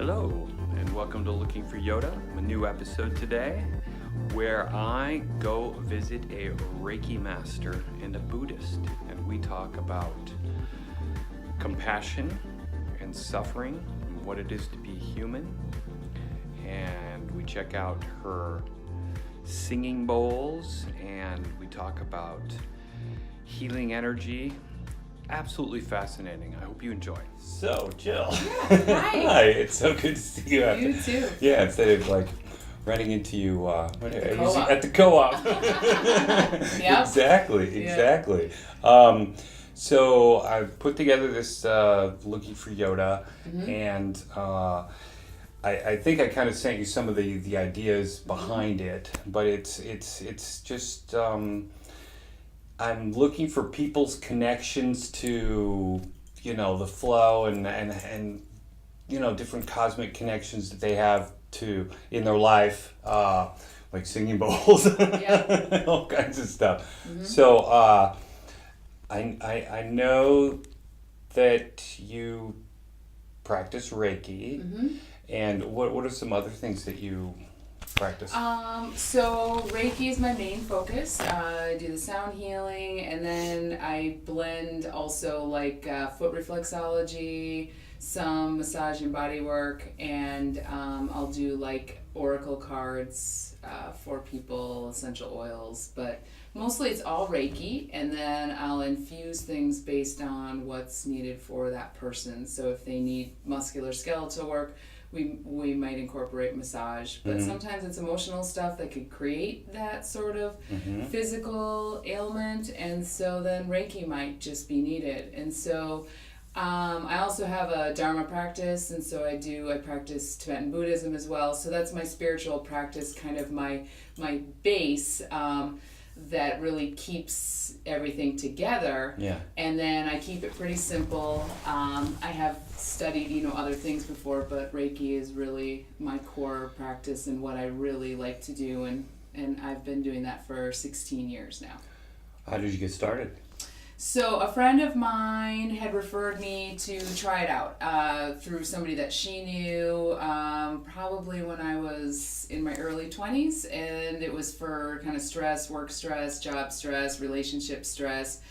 Hello, and welcome to Looking for Yoda, a new episode today where I go visit a Reiki Master and a Buddhist, and we talk about compassion and suffering and what it is to be human, and we check out her singing bowls, and we talk about healing energy. Absolutely fascinating. I hope you enjoy. So, Jill. Yeah, hi. Hi. It's so good to see you. You too. Yeah, instead of like running into you at the co-op. Yep. Exactly. So I've put together this Looking for Yoda, and I think I kind of sent you some of the ideas behind it, but it's just I'm looking for people's connections to, the flow and different cosmic connections that they have to in their life, like singing bowls, all kinds of stuff. So I know that you practice Reiki, and what are some other things that you practice? So Reiki is my main focus. I do the sound healing, and then I blend also like foot reflexology, some massage and body work, and I'll do like oracle cards for people, essential oils, but mostly it's all Reiki, and then I'll infuse things based on what's needed for that person. So if they need musculoskeletal work, we might incorporate massage, but sometimes it's emotional stuff that could create that sort of physical ailment, and so then Reiki might just be needed. And so I also have a Dharma practice, and so I practice Tibetan Buddhism as well. So that's my spiritual practice, kind of my base that really keeps everything together. Yeah. And then I keep it pretty simple. I have studied, other things before, but Reiki is really my core practice and what I really like to do, and I've been doing that for 16 years now. How did you get started? So a friend of mine had referred me to try it out through somebody that she knew probably when I was in my early 20s, and it was for kind of stress, work stress, job stress, relationship stress,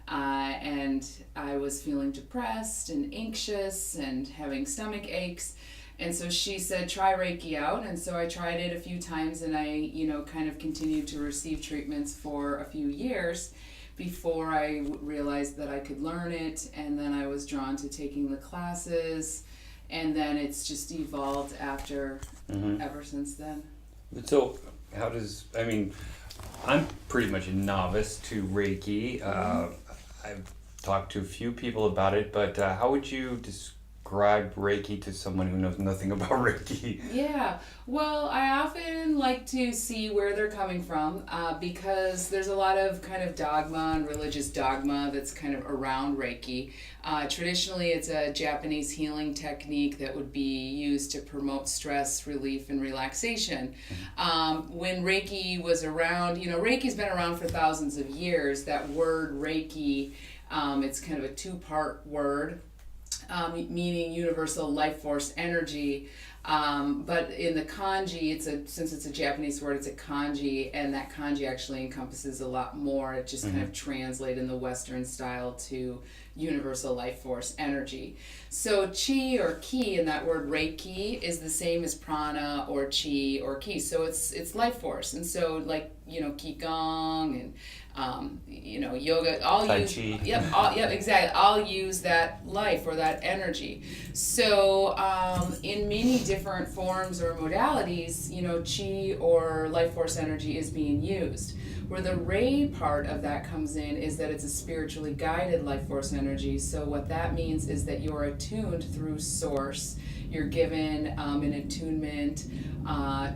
and I was feeling depressed and anxious and having stomach aches. And so she said, try Reiki out. And so I tried it a few times, and I, kind of continued to receive treatments for a few years before I realized that I could learn it, and then I was drawn to taking the classes, and then it's just evolved ever since then. So I'm pretty much a novice to Reiki. I've talked to a few people about it, but how would you describe Reiki to someone who knows nothing about Reiki? Yeah, well, I often like to see where they're coming from because there's a lot of kind of dogma and religious dogma that's kind of around Reiki. Traditionally, it's a Japanese healing technique that would be used to promote stress relief and relaxation. When Reiki was around, Reiki's been around for thousands of years. That word Reiki, it's kind of a two-part word. Meaning universal life force energy, but in the kanji, since it's a Japanese word, it's a kanji, and that kanji actually encompasses a lot more. It just kind of translates in the Western style to universal life force energy. So chi or ki in that word Reiki is the same as prana or chi or ki. So it's life force, and so like qigong and yoga, Tai Chi. Exactly. I'll use that life or that energy. So in many different forms or modalities, chi or life force energy is being used. Where the Rei part of that comes in is that it's a spiritually guided life force energy. So what that means is that you're attuned through source. You're given an attunement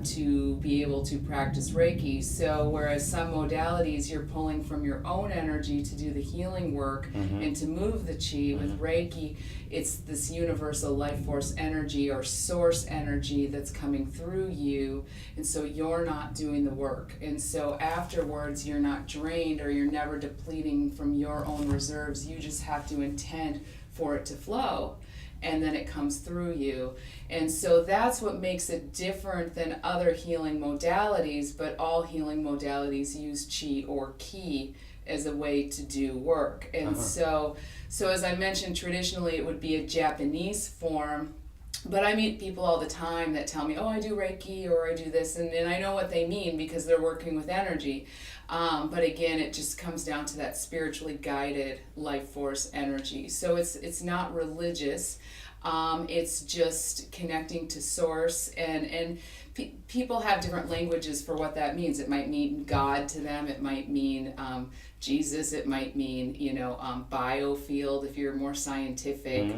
to be able to practice Reiki. So whereas some modalities you're pulling from your own energy to do the healing work and to move the chi, with Reiki it's this universal life force energy or source energy that's coming through you, and so you're not doing the work. And so afterwards you're not drained or you're never depleting from your own reserves. You just have to intend for it to flow. and then it comes through you. And so that's what makes it different than other healing modalities, but all healing modalities use chi or ki as a way to do work. And so as I mentioned, traditionally it would be a Japanese form, but I meet people all the time that tell me, oh, I do Reiki or I do this, and I know what they mean because they're working with energy. But again, it just comes down to that spiritually guided life force energy. So it's not religious. It's just connecting to source, and people have different languages for what that means. It might mean God to them. It might mean Jesus. It might mean, biofield if you're more scientific.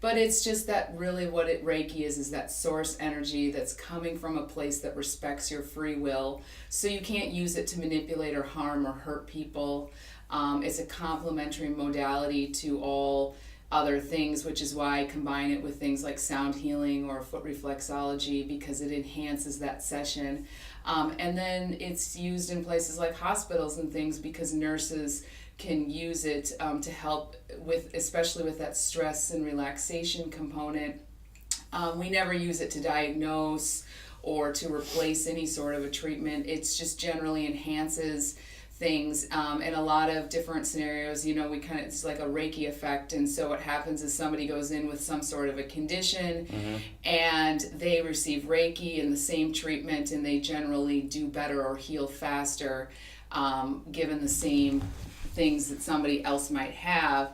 But it's just that really what Reiki is that source energy that's coming from a place that respects your free will. So you can't use it to manipulate or harm or hurt people. It's a complementary modality to all other things, which is why I combine it with things like sound healing or foot reflexology, because it enhances that session. And then it's used in places like hospitals and things because nurses can use it to help with, especially with that stress and relaxation component. We never use it to diagnose or to replace any sort of a treatment. It's just generally enhances things in a lot of different scenarios. It's like a Reiki effect, and so what happens is somebody goes in with some sort of a condition and they receive Reiki and the same treatment, and they generally do better or heal faster given the same things that somebody else might have.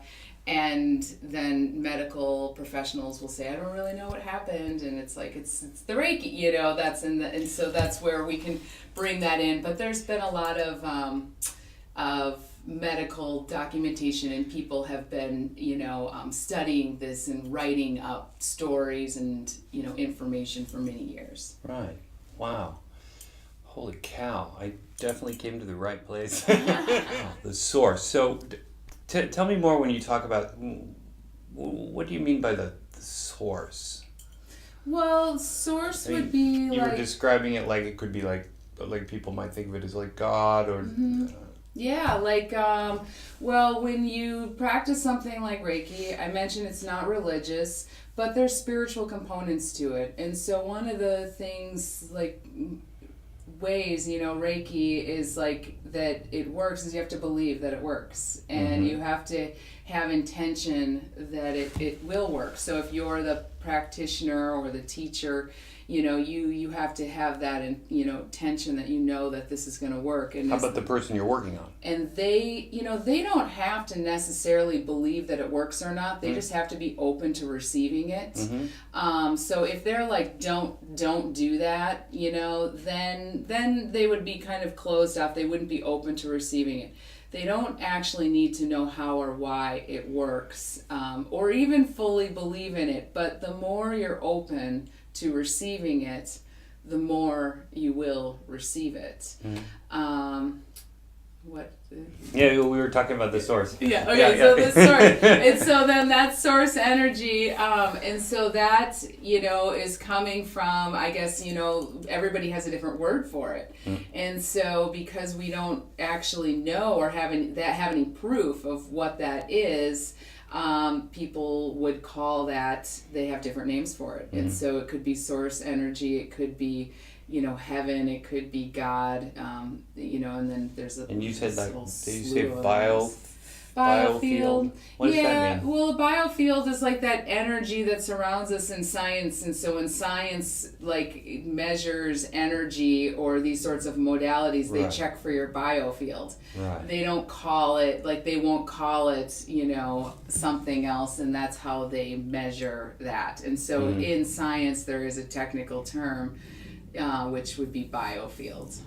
And then medical professionals will say, I don't really know what happened, and it's like it's the Reiki, that's and so that's where we can bring that in. But there's been a lot of medical documentation, and people have been studying this and writing up stories and information for many years. Right. Wow. Holy cow! I definitely came to the right place. The source. So. Tell me more when you talk about, what do you mean by the source? Well, source would be you were describing it like it could be like people might think of it as like God or... Yeah, when you practice something like Reiki, I mentioned it's not religious, but there's spiritual components to it. And so one of the things, ways Reiki is that it works is you have to believe that it works, and you have to have intention that it will work. So if you're the practitioner or the teacher, you have to have that intention that that this is going to work. And how about the person you're working on? And they they don't have to necessarily believe that it works or not. They just have to be open to receiving it. So if they're like don't do that, then they would be kind of closed off. They wouldn't be open to receiving it. They don't actually need to know how or why it works, or even fully believe in it. But the more you're open to receiving it, the more you will receive it. Yeah, we were talking about the source. Yeah, okay, so the source. And so then that source energy, and so that, is coming from, I guess, everybody has a different word for it. And so because we don't actually know or have any proof of what that is, people would call that, they have different names for it. And so it could be source energy, it could be, heaven, it could be God, and then there's a... And you said did you say biofield? What does that mean? Well, a biofield is like that energy that surrounds us in science, and so when science measures energy or these sorts of modalities, they check for your biofield. Right. They don't call it, they won't call it, something else, and that's how they measure that. And so in science, there is a technical term, which would be biofield.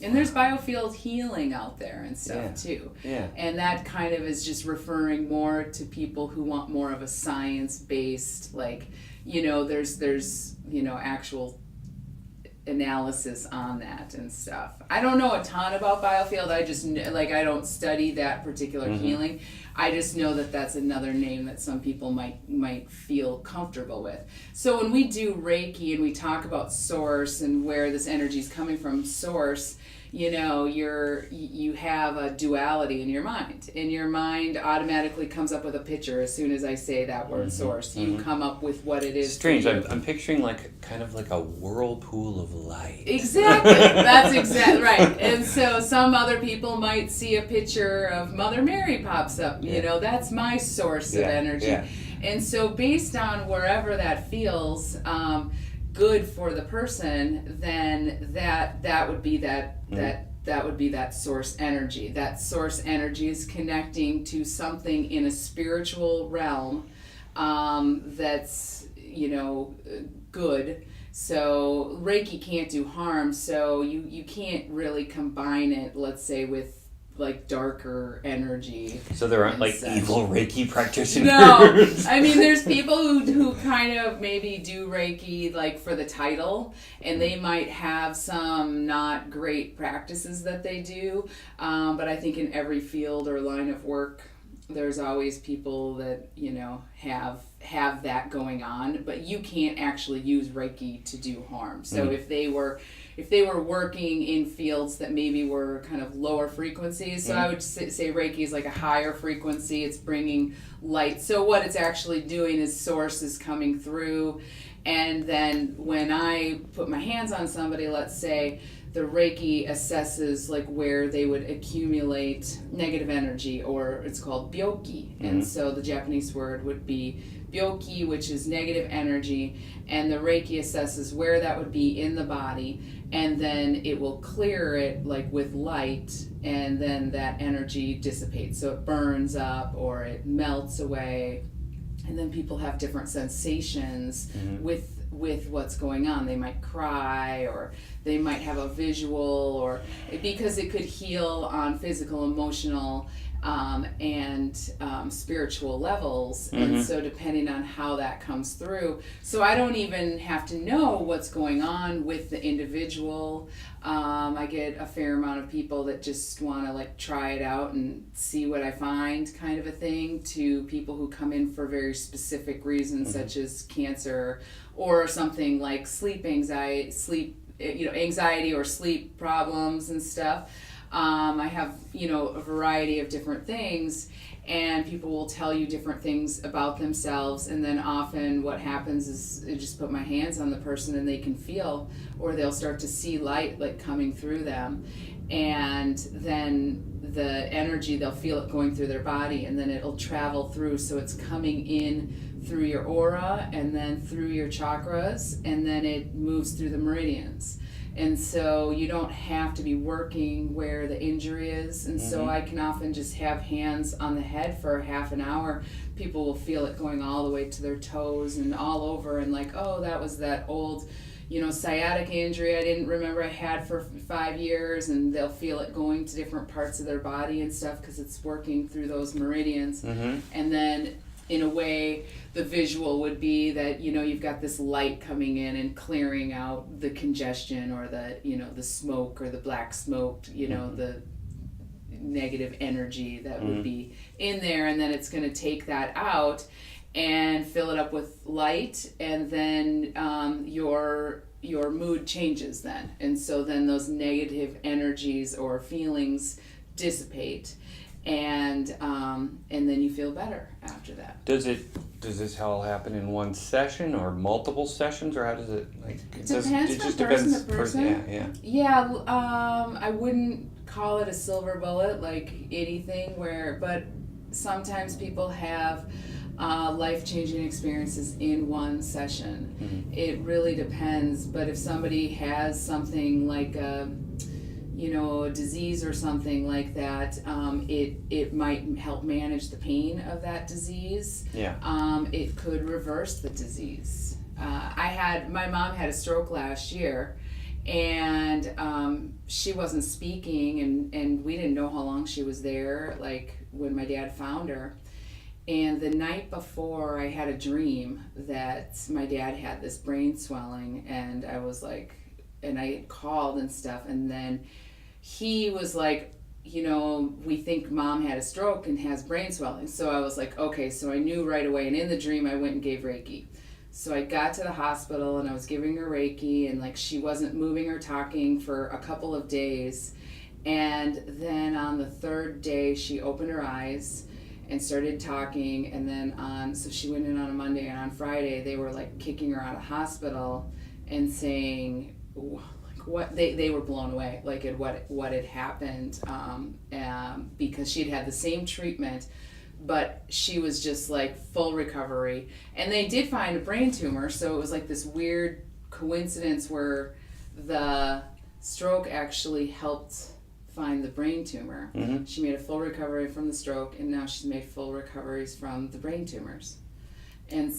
And there's biofield healing out there and stuff too. Yeah. And that kind of is just referring more to people who want more of a science-based, there's actual analysis on that and stuff. I don't know a ton about biofield. I just I don't study that particular healing. I just know that that's another name that some people might feel comfortable with. So when we do Reiki and we talk about source and where this energy is coming from, source, you have a duality in your mind, and your mind automatically comes up with a picture as soon as I say that word source. You come up with what it is. Strange. I'm picturing kind of like a whirlpool of light. Exactly. That's exactly right. And so some other people might see a picture of Mother Mary pops up. That's my source of energy. Yeah. And so based on wherever that feels good for the person, then that would be that would be that source energy. That source energy is connecting to something in a spiritual realm that's good. So Reiki can't do harm, so you can't really combine it, let's say, with like darker energy. So there aren't like such evil Reiki practitioners? No. I mean, there's people who kind of maybe do Reiki like for the title, and they might have some not great practices that they do. But I think in every field or line of work, there's always people that, have that going on, but you can't actually use Reiki to do harm. So if they were working in fields that maybe were kind of lower frequencies, so I would say Reiki is like a higher frequency. It's bringing light. So what it's actually doing is source is coming through, and then when I put my hands on somebody, let's say, the Reiki assesses like where they would accumulate negative energy, or it's called byoki. And so the Japanese word would be byoki, which is negative energy, and the Reiki assesses where that would be in the body, and then it will clear it like with light, and then that energy dissipates. So it burns up or it melts away, and then people have different sensations with what's going on. They might cry, or they might have a visual, or because it could heal on physical, emotional, and spiritual levels. And so depending on how that comes through, so I don't even have to know what's going on with the individual. I get a fair amount of people that just want to like try it out and see what I find, kind of a thing, to people who come in for very specific reasons, such as cancer or something like anxiety or sleep problems and stuff. I have, a variety of different things, and people will tell you different things about themselves, and then often what happens is I just put my hands on the person and they can feel, or they'll start to see light like coming through them, and then the energy, they'll feel it going through their body, and then it'll travel through, so it's coming in through your aura and then through your chakras, and then it moves through the meridians. And so you don't have to be working where the injury is. And so I can often just have hands on the head for half an hour. People will feel it going all the way to their toes and all over, and like, oh, that was that old, sciatic injury I didn't remember I had for 5 years, and they'll feel it going to different parts of their body and stuff because it's working through those meridians. And then in a way, the visual would be that, you've got this light coming in and clearing out the congestion, or the, the smoke, or the black smoke, the negative energy that would be in there. And then it's going to take that out and fill it up with light. And then your mood changes then. And so then those negative energies or feelings dissipate. And then you feel better after that. Does this all happen in one session or multiple sessions, or how does it like? It depends from person to person. Yeah. I wouldn't call it a silver bullet like anything but sometimes people have life-changing experiences in one session. It really depends. But if somebody has something like a disease or something like that, it might help manage the pain of that disease. It could reverse the disease. My mom had a stroke last year, and she wasn't speaking, and we didn't know how long she was there, like when my dad found her. And the night before, I had a dream that my dad had this brain swelling, and I was like, and I called and stuff, and then he was like, we think mom had a stroke and has brain swelling. So I was like, okay, so I knew right away. And in the dream, I went and gave Reiki. So I got to the hospital and I was giving her Reiki, and like she wasn't moving or talking for a couple of days. And then on the third day, she opened her eyes and started talking. And then so she went in on a Monday, and on Friday, they were like kicking her out of hospital and saying, like, what they were blown away, like at what had happened, because she'd had the same treatment, but she was just like full recovery. And they did find a brain tumor, so it was like this weird coincidence where the stroke actually helped find the brain tumor. Mm-hmm. She made a full recovery from the stroke, and now she's made full recoveries from the brain tumors. And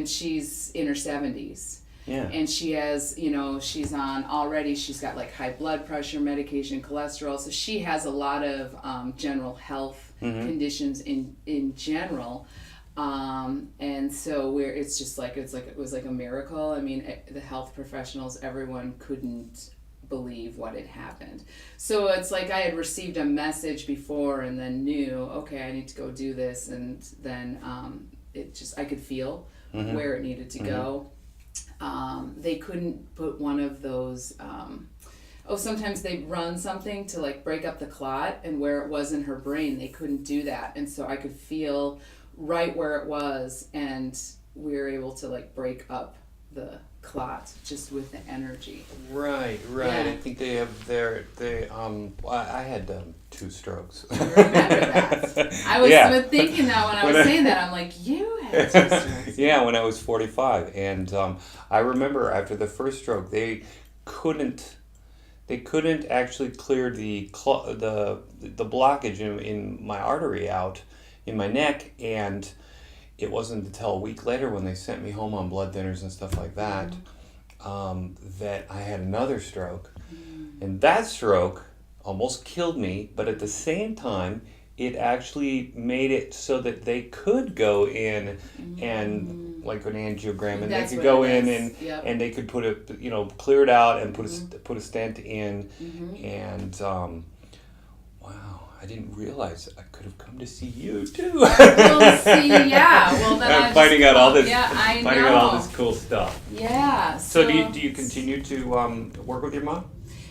she's in her 70s. Yeah. And she has, she's got like high blood pressure medication, cholesterol. So she has a lot of general health conditions in general. And so it was like a miracle. I mean, the health professionals, everyone couldn't believe what had happened. So it's like I had received a message before and then knew, okay, I need to go do this. And then I could feel where it needed to go. They couldn't put one of those, sometimes they run something to like break up the clot, and where it was in her brain, they couldn't do that. And so I could feel right where it was, and we were able to like break up the clot just with the energy. Right. Yeah. I think they have I had 2 strokes. I remember that. I was thinking that when I was saying that, I'm like, you had 2 strokes. Yeah, when I was 45, and I remember after the first stroke, they couldn't actually clear the blockage in my artery out in my neck, and it wasn't until a week later when they sent me home on blood thinners and stuff like that, that I had another stroke. And that stroke almost killed me, but at the same time, it actually made it so that they could go in and like an angiogram, and That's they could what go it in is. Yep. and they could put it, clear it out and put a stent in, and wow. I didn't realize I could have come to see you too. Well, see, yeah. Well, then I'm finding out all this. Yeah, I finding know. out all this cool stuff. Yeah. So do you continue to work with your mom?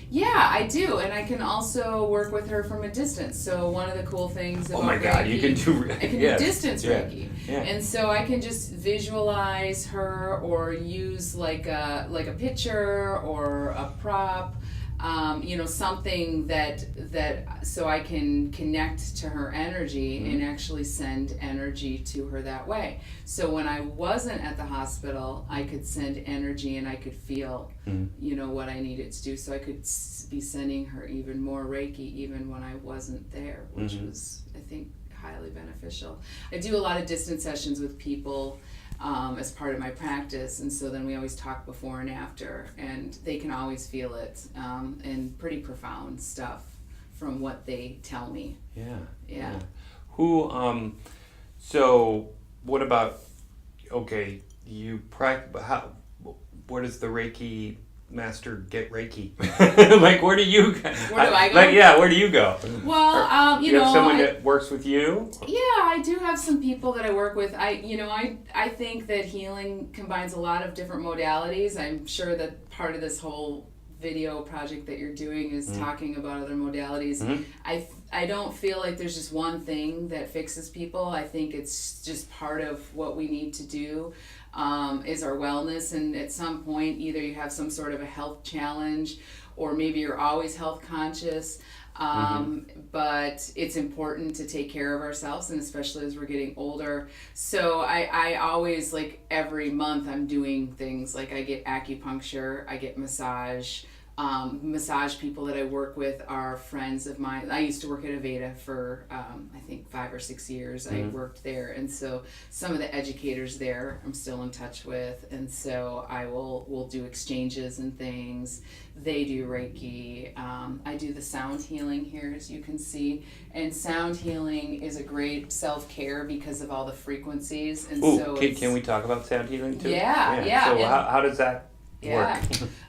Yeah, I do, and I can also work with her from a distance. So one of the cool things about God, Reiki, you can do I can do distance Reiki, and so I can just visualize her or use like a picture or a prop. Something that so I can connect to her energy and actually send energy to her that way. So when I wasn't at the hospital, I could send energy and I could feel, what I needed to do. So I could be sending her even more Reiki even when I wasn't there, which was, I think, highly beneficial. I do a lot of distance sessions with people as part of my practice, and so then we always talk before and after, and they can always feel it, and pretty profound stuff from what they tell me. Yeah. Who so what about, okay, you practice, where does the Reiki Master get Reiki? Like, where do you go? Where do I go? Where do you go? Well, you have someone that works with you? Yeah, I do have some people that I work with. I think that healing combines a lot of different modalities. I'm sure that part of this whole video project that you're doing is talking about other modalities. I don't feel like there's just one thing that fixes people. I think it's just part of what we need to do. Is our wellness, and at some point either you have some sort of a health challenge or maybe you're always health conscious, but it's important to take care of ourselves, and especially as we're getting older. So I always, like, every month I'm doing things like I get acupuncture, I get massage. Massage people that I work with are friends of mine. I used to work at Aveda for I think 5 or 6 years. I worked there, and so some of the educators there I'm still in touch with, and so we'll do exchanges and things. They do Reiki. I do the sound healing here, as you can see, and sound healing is a great self-care because of all the frequencies. And can we talk about sound healing too? Yeah. So how does that work?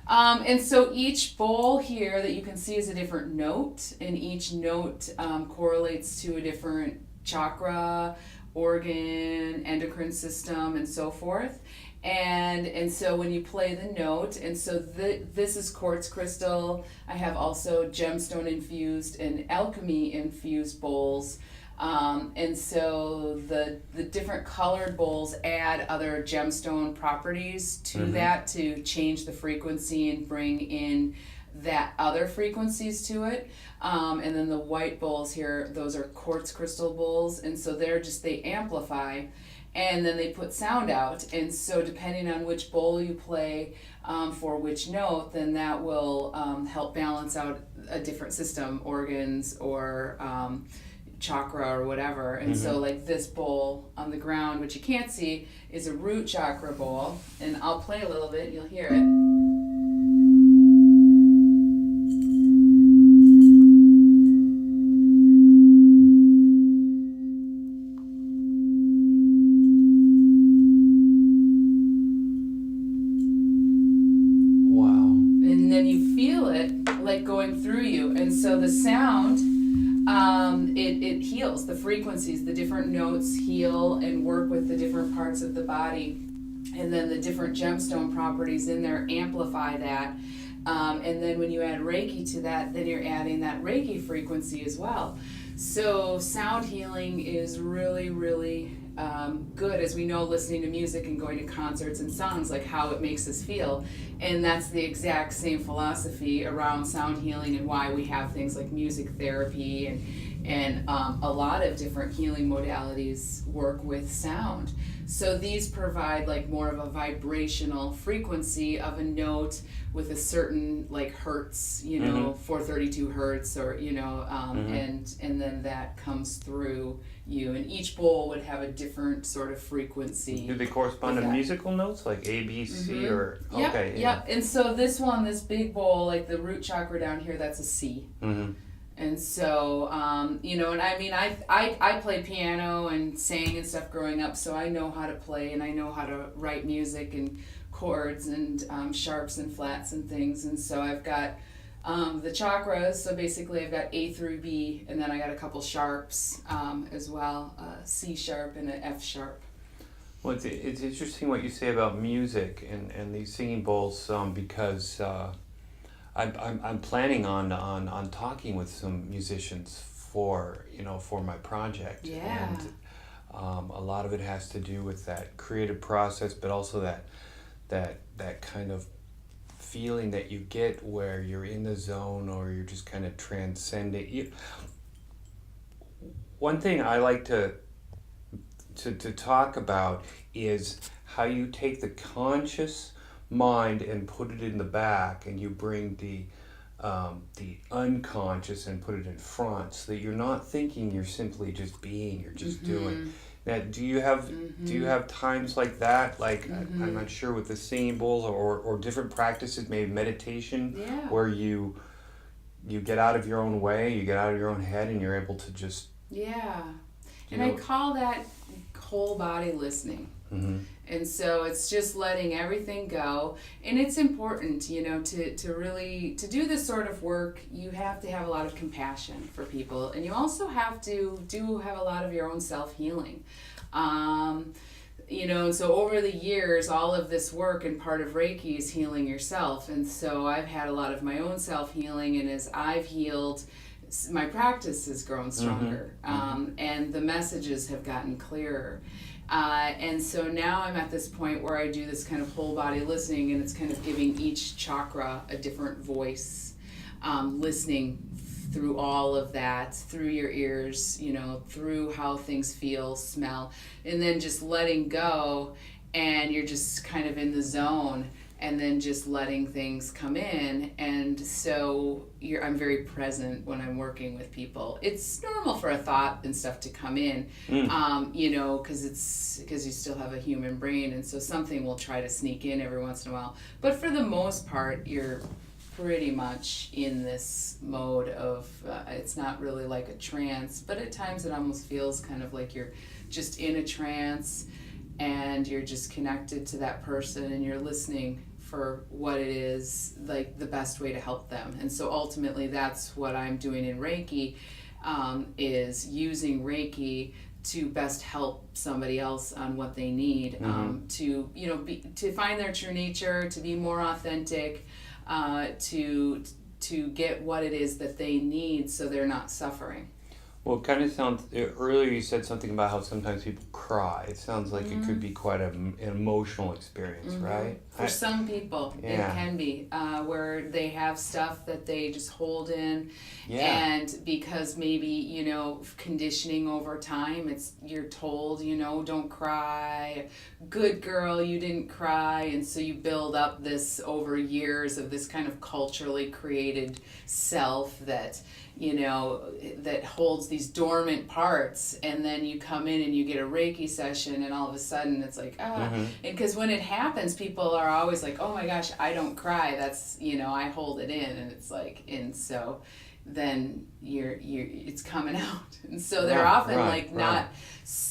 And so each bowl here that you can see is a different note, and each note correlates to a different chakra, organ, endocrine system, and so forth. And so when you play the note, and so this is quartz crystal. I have also gemstone infused and alchemy infused bowls. And so the different colored bowls add other gemstone properties to that to change the frequency and bring in that other frequencies to it. And then the white bowls here, those are quartz crystal bowls, and so they amplify, and then they put sound out. And so depending on which bowl you play for which note, then that will help balance out a different system, organs or chakra or whatever. And so like this bowl on the ground, which you can't see, is a root chakra bowl, and I'll play a little bit and you'll hear it. So the sound, it heals. The frequencies, the different notes heal and work with the different parts of the body. And then the different gemstone properties in there amplify that. And then when you add Reiki to that, then you're adding that Reiki frequency as well. So sound healing is really, really good, as we know, listening to music and going to concerts and songs, like how it makes us feel. And that's the exact same philosophy around sound healing and why we have things like music therapy and a lot of different healing modalities work with sound. So these provide like more of a vibrational frequency of a note with a certain like hertz, 432 hertz, or and then that comes through you, and each bowl would have a different sort of frequency. Do they correspond to musical notes like A, B, C, or okay? Yep. And so this this big bowl, like the root chakra down here, that's a C. And so, and I mean, I played piano and sang and stuff growing up, so I know how to play and I know how to write music and chords and sharps and flats and things. And so I've got the chakras, so basically I've got A through B, and then I got a couple sharps as well, a C sharp and an F sharp. Well, it's interesting what you say about music and these singing bowls, because I'm planning on talking with some musicians for my project. Yeah. And a lot of it has to do with that creative process, but also that kind of feeling that you get where you're in the zone or you're just kind of transcending. One thing I like to talk about is how you take the conscious mind and put it in the back, and you bring the unconscious and put it in front, so that you're not thinking, you're simply just being, you're just doing. Now, do you have times like that? Like I'm not sure with the singing bowls or different practices, maybe meditation, where you get out of your own way, you get out of your own head, and you're able to just I call that whole body listening. And so it's just letting everything go, and it's important, to really to do this sort of work. You have to have a lot of compassion for people, and you also have to have a lot of your own self-healing. And so over the years, all of this work and part of Reiki is healing yourself. And so I've had a lot of my own self-healing, and as I've healed, my practice has grown stronger, and the messages have gotten clearer. And so now I'm at this point where I do this kind of whole body listening, and it's kind of giving each chakra a different voice, listening through all of that, through your ears, through how things feel, smell, and then just letting go, and you're just kind of in the zone, and then just letting things come in. And so I'm very present when I'm working with people. It's normal for a thought and stuff to come in, because you still have a human brain, and so something will try to sneak in every once in a while. But for the most part, you're pretty much in this mode of, it's not really like a trance, but at times it almost feels kind of like you're just in a trance, and you're just connected to that person, and you're listening for what it is, like the best way to help them. And so ultimately that's what I'm doing in Reiki, is using Reiki to best help somebody else on what they need, to to find their true nature, to be more authentic, to get what it is that they need so they're not suffering. Well, it kind of sounds, earlier you said something about how sometimes people cry. It sounds like it could be quite an emotional experience, right? For some people, it can be, where they have stuff that they just hold in, and because maybe, conditioning over time, you're told, don't cry, good girl, you didn't cry, and so you build up this over years of this kind of culturally created self that that holds these dormant parts, and then you come in and you get a Reiki session and all of a sudden it's like, and because when it happens, people are always like, oh my gosh, I don't cry, that's, I hold it in, and it's like, and so then you're it's coming out, and so they're often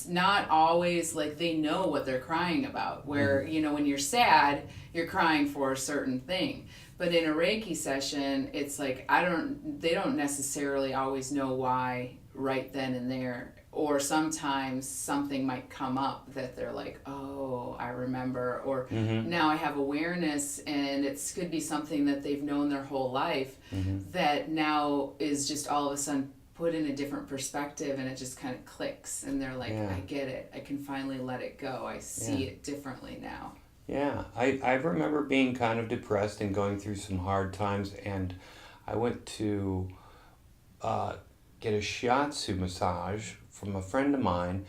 not always like they know what they're crying about, where when you're sad, you're crying for a certain thing. But in a Reiki session, it's like they don't necessarily always know why right then and there. Or sometimes something might come up that they're like, oh, I remember. Or now I have awareness, and it could be something that they've known their whole life that now is just all of a sudden put in a different perspective, and it just kind of clicks. And they're like, I get it. I can finally let it go. I see it differently now. Yeah, I remember being kind of depressed and going through some hard times, and I went to get a shiatsu massage from a friend of mine,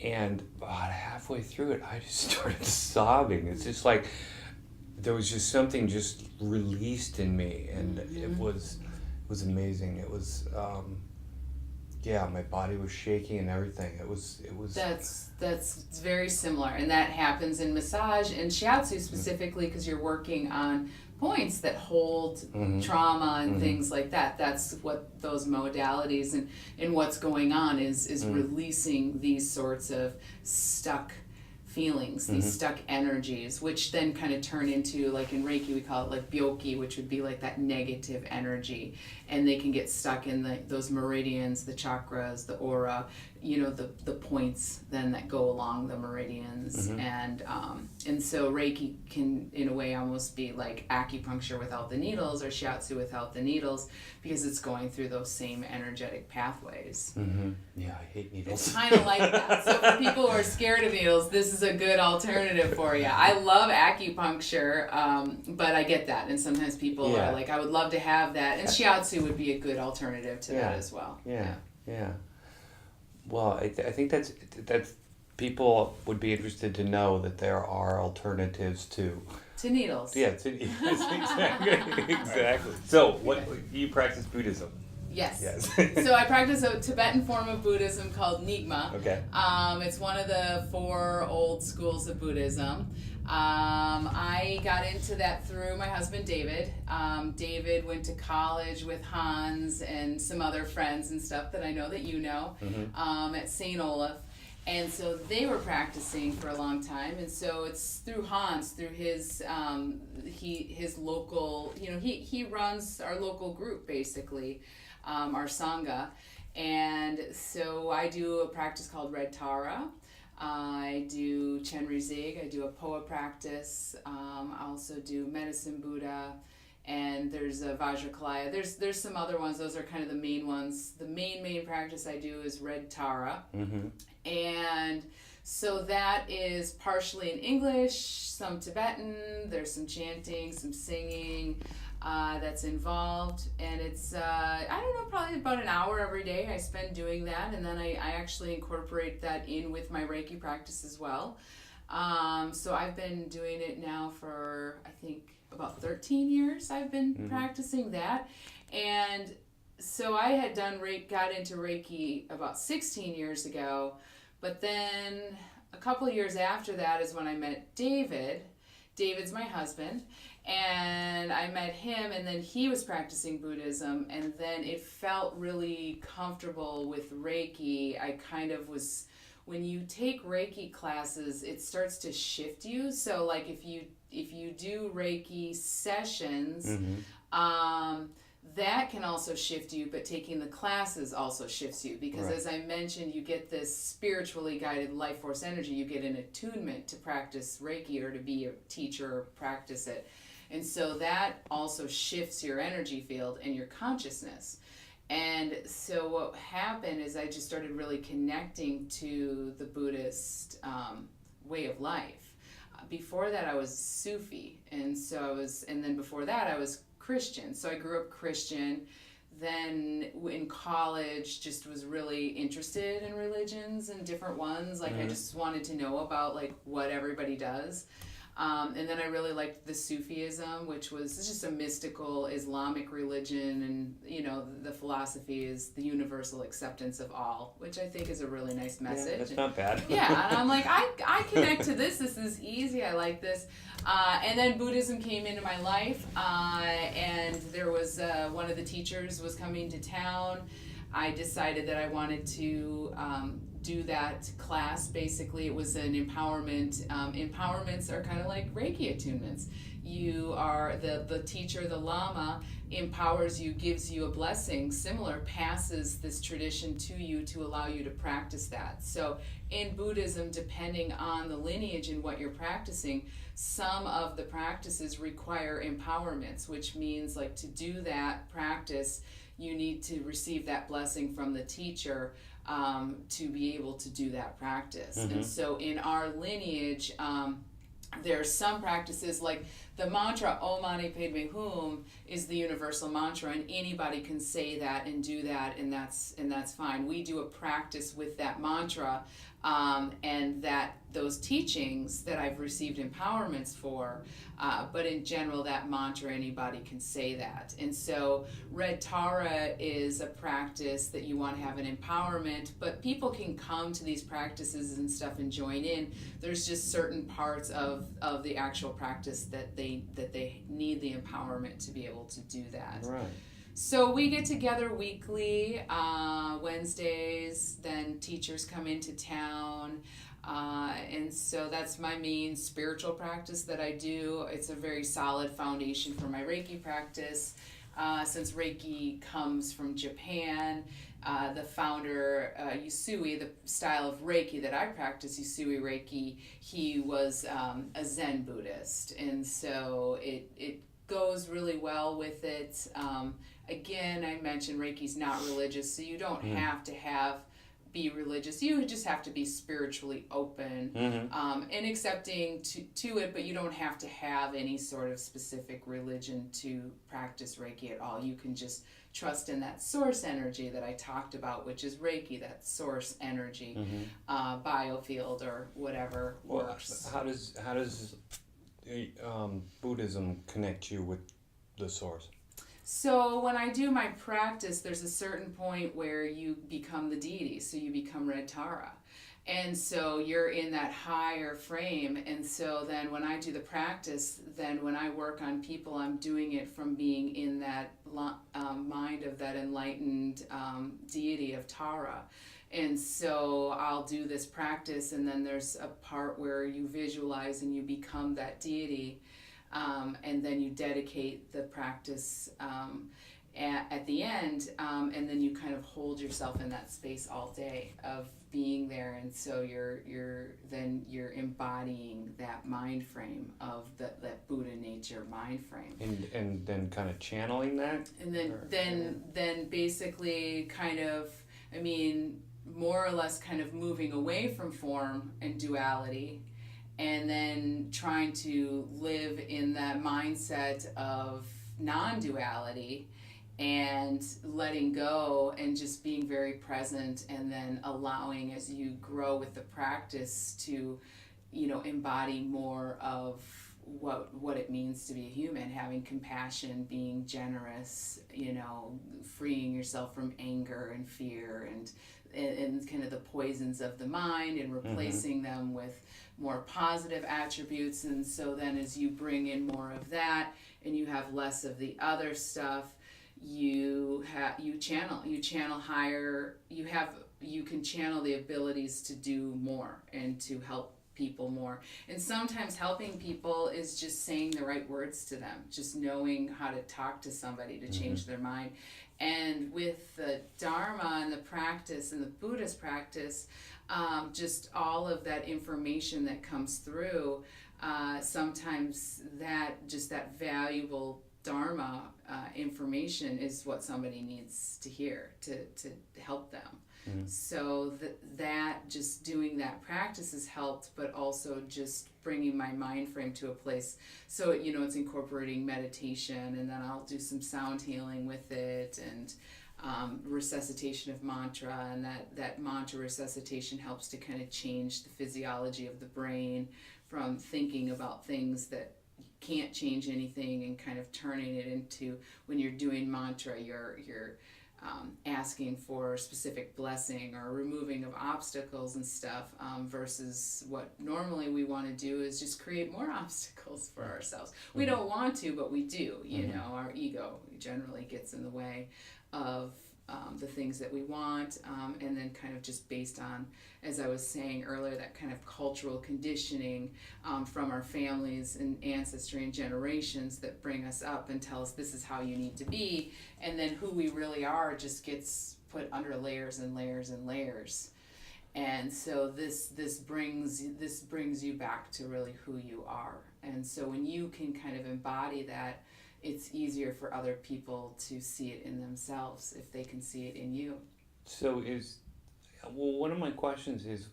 and about halfway through it, I just started sobbing. It's just like there was just something just released in me, and it was amazing. It was my body was shaking and everything. It was. That's very similar, and that happens in massage and shiatsu specifically because you're working on points that hold trauma and things like that. That's what those modalities and what's going on is releasing these sorts of stuck feelings, these stuck energies, which then kind of turn into, like in Reiki, we call it like byoki, which would be like that negative energy. And they can get stuck in those meridians, the chakras, the aura, the points then that go along the meridians. And so Reiki can, in a way, almost be like acupuncture without the needles, or shiatsu without the needles, because it's going through those same energetic pathways. Yeah, I hate needles. It's kind of like that. So for people who are scared of needles, this is a good alternative for you. I love acupuncture, but I get that. And sometimes people are like, I would love to have that. And shiatsu would be a good alternative to that as well. Yeah. Well, I think that's people would be interested to know that there are alternatives to needles. Yeah, to needles. Exactly. So, what you practice Buddhism? Yes. So I practice a Tibetan form of Buddhism called Nyingma. Okay. It's one of the 4 old schools of Buddhism. I got into that through my husband David. David went to college with Hans and some other friends and stuff that I know that you know, at St. Olaf. And so they were practicing for a long time, and so it's through Hans, through his his local, he runs our local group basically, our Sangha, and so I do a practice called Red Tara. I do Chenri Zig, I do a Poa practice, I also do Medicine Buddha, and there's a Vajrakalaya. There's some other ones, those are kind of the main ones. The main practice I do is Red Tara, and so that is partially in English, some Tibetan, there's some chanting, some singing that's involved, and it's probably about an hour every day I spend doing that, and then I actually incorporate that in with my Reiki practice as well. So I've been doing it now for, I think, about 13 years I've been practicing that, and so I had got into Reiki about 16 years ago, but then a couple of years after that is when I met David. David's my husband, and I met him, and then he was practicing Buddhism, and then it felt really comfortable with Reiki. I kind of was, when you take Reiki classes, it starts to shift you. So like if you do Reiki sessions, that can also shift you, but taking the classes also shifts you because, as I mentioned, you get this spiritually guided life force energy. You get an attunement to practice Reiki or to be a teacher or practice it. And so that also shifts your energy field and your consciousness. And so what happened is I just started really connecting to the Buddhist way of life. Before that, I was Sufi, and then before that, I was Christian. So I grew up Christian. Then in college, just was really interested in religions and different ones. Like I just wanted to know about like what everybody does. And then I really liked the Sufism, which was just a mystical Islamic religion, and the philosophy is the universal acceptance of all, which I think is a really nice message. Yeah, that's not bad. Yeah, and I'm like, I connect to this. This is easy. I like this. And then Buddhism came into my life, and there was one of the teachers was coming to town. I decided that I wanted to do that class. Basically, it was an empowerment. Empowerments are kind of like Reiki attunements. You are the teacher, the Lama empowers you, gives you a blessing, similar, passes this tradition to you to allow you to practice that. So in Buddhism, depending on the lineage and what you're practicing, some of the practices require empowerments, which means like to do that practice, you need to receive that blessing from the teacher to be able to do that practice. And so in our lineage, there are some practices like the mantra Om Mani Padme Hum is the universal mantra, and anybody can say that and do that, and that's fine. We do a practice with that mantra, and that those teachings that I've received empowerments for, but in general, that mantra, anybody can say that. And so Red Tara is a practice that you want to have an empowerment, but people can come to these practices and stuff and join in. There's just certain parts of the actual practice that they need the empowerment to be able to do that. Right. So we get together weekly, Wednesdays, then teachers come into town, and so that's my main spiritual practice that I do. It's a very solid foundation for my Reiki practice. Since Reiki comes from Japan, the founder, Usui, the style of Reiki that I practice, Usui Reiki, he was a Zen Buddhist, and so it goes really well with it. Again, I mentioned Reiki's not religious, so you don't have to be religious. You just have to be spiritually open and accepting to it, but you don't have to have any sort of specific religion to practice Reiki at all. You can just trust in that source energy that I talked about, which is Reiki, that source energy, biofield or whatever works. How does Buddhism connect you with the source? So when I do my practice, there's a certain point where you become the deity, so you become Red Tara. And so you're in that higher frame, and so then when I do the practice, then when I work on people, I'm doing it from being in that mind of that enlightened deity of Tara. And so I'll do this practice, and then there's a part where you visualize and you become that deity. And then you dedicate the practice at the end, and then you kind of hold yourself in that space all day of being there, and so you're embodying that mind frame of that Buddha nature mind frame. And then kind of channeling that? And then basically kind of, I mean, more or less kind of moving away from form and duality, and then trying to live in that mindset of non-duality and letting go and just being very present, and then allowing, as you grow with the practice, to embody more of what it means to be a human, having compassion, being generous, freeing yourself from anger and fear and kind of the poisons of the mind, and replacing them with more positive attributes. And so then as you bring in more of that and you have less of the other stuff, you channel higher, you can channel the abilities to do more and to help people more. And sometimes helping people is just saying the right words to them, just knowing how to talk to somebody to change their mind. And with the Dharma and the practice and the Buddhist practice, just all of that information that comes through, sometimes that valuable Dharma information is what somebody needs to hear to help them. So that just doing that practice has helped, but also just bringing my mind frame to a place. So, it's incorporating meditation, and then I'll do some sound healing with it, and resuscitation of mantra, and that mantra resuscitation helps to kind of change the physiology of the brain from thinking about things that can't change anything, and kind of turning it into, when you're doing mantra, you're asking for specific blessing or removing of obstacles and stuff, versus what normally we want to do is just create more obstacles for ourselves. We don't want to, but we do. Our ego generally gets in the way of the things that we want, and then kind of just based on, as I was saying earlier, that kind of cultural conditioning from our families and ancestry and generations that bring us up and tell us this is how you need to be, and then who we really are just gets put under layers and layers and layers. And so this brings you back to really who you are. And so when you can kind of embody that, it's easier for other people to see it in themselves if they can see it in you. So one of my questions is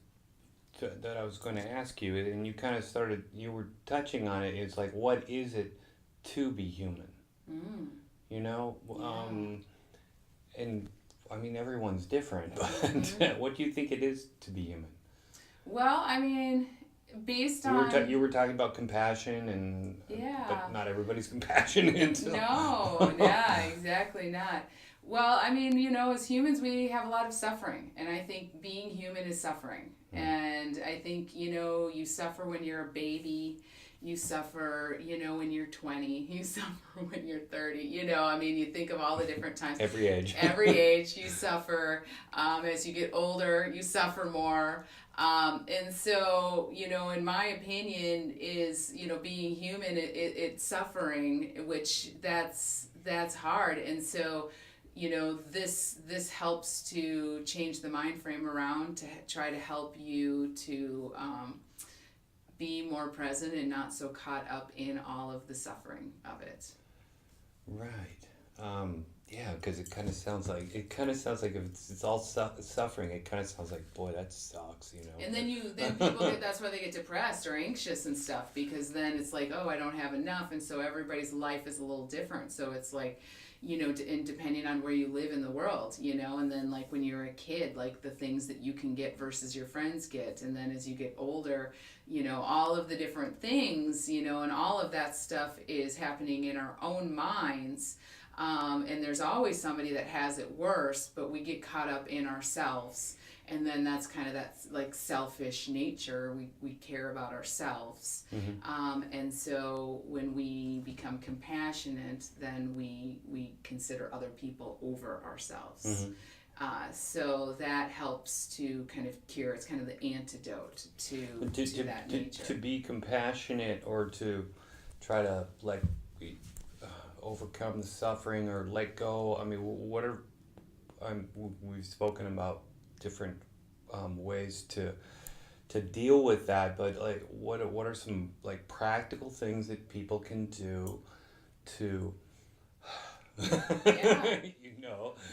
that I was going to ask you, and you were touching on it, is like, what is it to be human? And I mean, everyone's different, but what do you think it is to be human? Well, I mean, based on... You were talking about compassion, and but not everybody's compassionate. So. No, yeah, exactly not. Well, I mean, as humans, we have a lot of suffering, and I think being human is suffering. And I think, you suffer when you're a baby, you suffer, when you're 20, you suffer when you're 30, you think of all the different times. Every age. Every age you suffer. As you get older, you suffer more. And so, in my opinion, is, being human, it's suffering, which that's hard. And so, this helps to change the mind frame around to try to help you to be more present and not so caught up in all of the suffering of it. Right. Yeah, because it kind of sounds like if it's all suffering, it kind of sounds like, boy, that sucks, And then people that's why they get depressed or anxious and stuff, because then it's like, oh, I don't have enough, and so everybody's life is a little different. So it's like, and depending on where you live in the world, and then like when you're a kid, like the things that you can get versus your friends get, and then as you get older, all of the different things, and all of that stuff is happening in our own minds. And there's always somebody that has it worse, but we get caught up in ourselves. And then that's kind of that like selfish nature. We care about ourselves. And so when we become compassionate, then we consider other people over ourselves. So that helps to kind of cure. It's kind of the antidote to that nature. To be compassionate, or to try to overcome the suffering or let go. I mean, we've spoken about different ways to deal with that, but like what are some like practical things that people can do to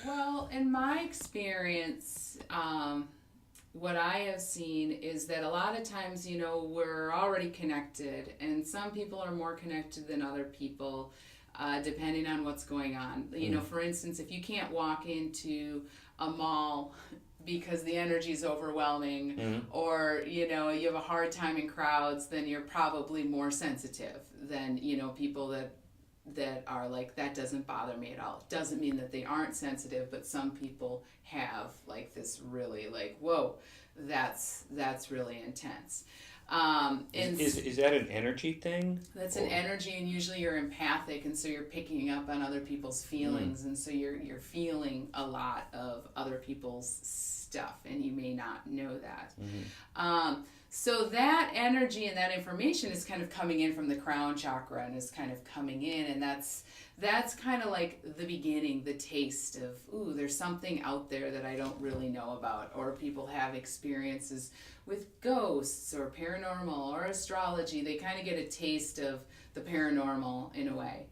Well, in my experience, what I have seen is that a lot of times, we're already connected, and some people are more connected than other people, depending on what's going on. For instance, if you can't walk into a mall because the energy is overwhelming, or, you have a hard time in crowds, then you're probably more sensitive than, people that are like, that doesn't bother me at all. It doesn't mean that they aren't sensitive, but some people have like this really like, whoa, that's really intense. Is that an energy thing? That's an energy, and usually you're empathic, and so you're picking up on other people's feelings, and so you're feeling a lot of other people's stuff, and you may not know that. So that energy and that information is kind of coming in from the crown chakra and is kind of coming in, and that's kind of like the beginning, the taste of, ooh, there's something out there that I don't really know about, or people have experiences with ghosts or paranormal or astrology. They kind of get a taste of the paranormal in a way.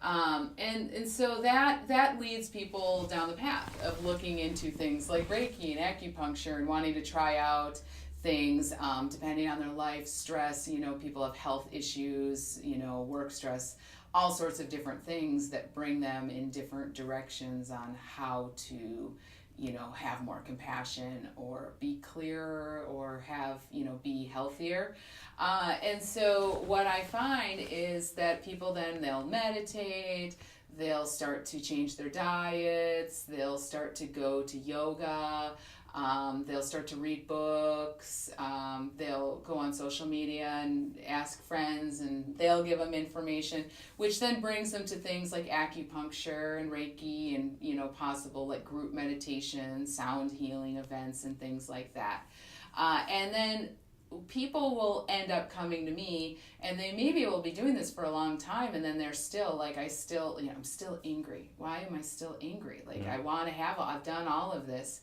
And so that leads people down the path of looking into things like Reiki and acupuncture and wanting to try out things depending on their life stress. People have health issues, work stress, all sorts of different things that bring them in different directions on how to have more compassion or be clearer or have be healthier. And so what I find is that people then, they'll meditate, they'll start to change their diets, they'll start to go to yoga, they'll start to read books, they'll go on social media and ask friends, and they'll give them information, which then brings them to things like acupuncture and Reiki and, possible like group meditation, sound healing events and things like that. And then people will end up coming to me, and they maybe will be doing this for a long time, and then they're still like, I'm still angry. Why am I still angry? Like, I want to I've done all of this.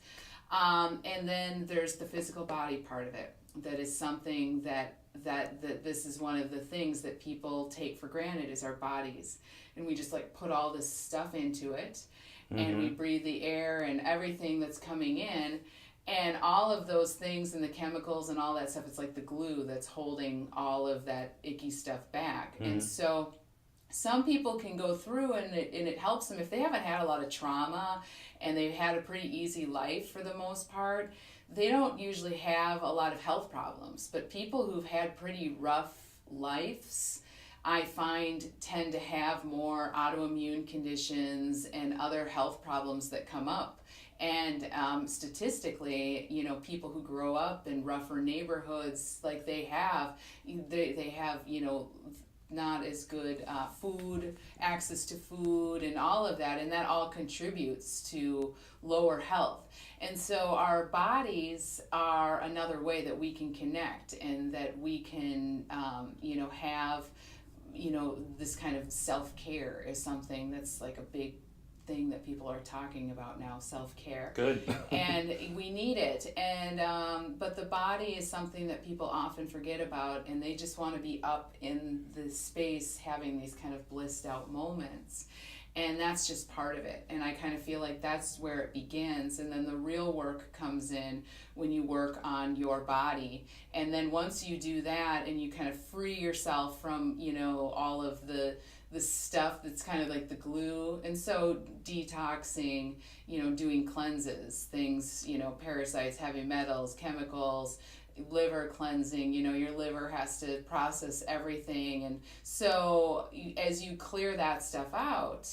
And then there's the physical body part of it. That is something that this is one of the things that people take for granted, is our bodies. And we just like put all this stuff into it, and we breathe the air and everything that's coming in, and all of those things and the chemicals and all that stuff, it's like the glue that's holding all of that icky stuff back. And so some people can go through, and it helps them if they haven't had a lot of trauma and they've had a pretty easy life for the most part. They don't usually have a lot of health problems, but people who've had pretty rough lives, I find, tend to have more autoimmune conditions and other health problems that come up. And statistically, people who grow up in rougher neighborhoods, like they have, not as good access to food and all of that, and that all contributes to lower health. And so our bodies are another way that we can connect, and that we can have this kind of self-care is something that's like a big thing that people are talking about now, self-care. Good. And we need it. And but the body is something that people often forget about, and they just want to be up in the space having these kind of blissed out moments. And that's just part of it. And I kind of feel like that's where it begins. And then the real work comes in when you work on your body. And then once you do that and you kind of free yourself from, all of the stuff that's kind of like the glue. And so detoxing, doing cleanses, things, parasites, heavy metals, chemicals, liver cleansing, your liver has to process everything. And so as you clear that stuff out,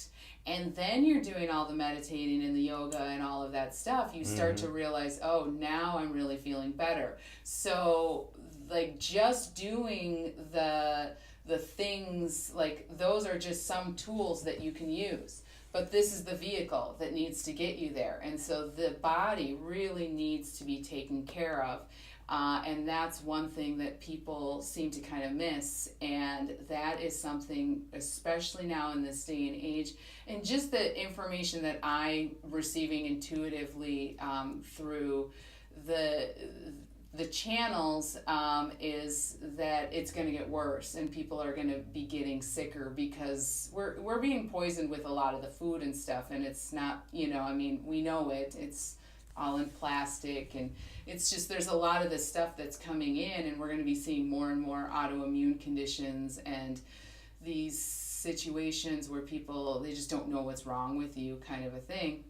and then you're doing all the meditating and the yoga and all of that stuff, you start to realize, oh, now I'm really feeling better. So like just doing the things, like those are just some tools that you can use. But this is the vehicle that needs to get you there. And so the body really needs to be taken care of. And that's one thing that people seem to kind of miss. And that is something, especially now in this day and age, and just the information that I'm receiving intuitively through the channels is that it's going to get worse, and people are going to be getting sicker because we're being poisoned with a lot of the food and stuff, and it's not, we know it's all in plastic, and it's just, there's a lot of this stuff that's coming in, and we're going to be seeing more and more autoimmune conditions and these situations where people, they just don't know what's wrong with you, kind of a thing.